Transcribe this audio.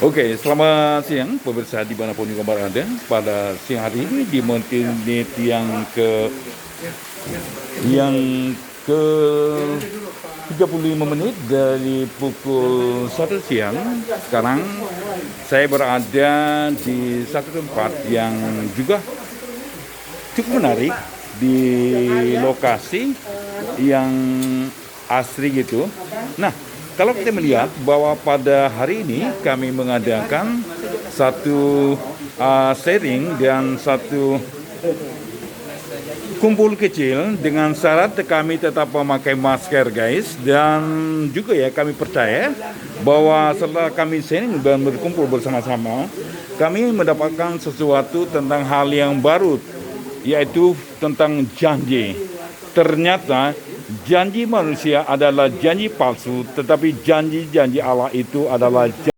Oke, selamat siang pemirsa dimanapun juga berada. Pada siang hari ini di menit yang ke 35 menit dari pukul 1 siang. Sekarang saya berada di satu tempat yang juga cukup menarik, di lokasi yang asri gitu. Nah, kalau kita melihat bahwa pada hari ini kami mengadakan satu sharing dan satu kumpul kecil dengan syarat kami tetap memakai masker guys, dan juga ya kami percaya bahwa setelah kami sharing dan berkumpul bersama-sama kami mendapatkan sesuatu tentang hal yang baru, yaitu tentang janji. Ternyata janji manusia adalah janji palsu, tetapi janji-janji Allah itu adalah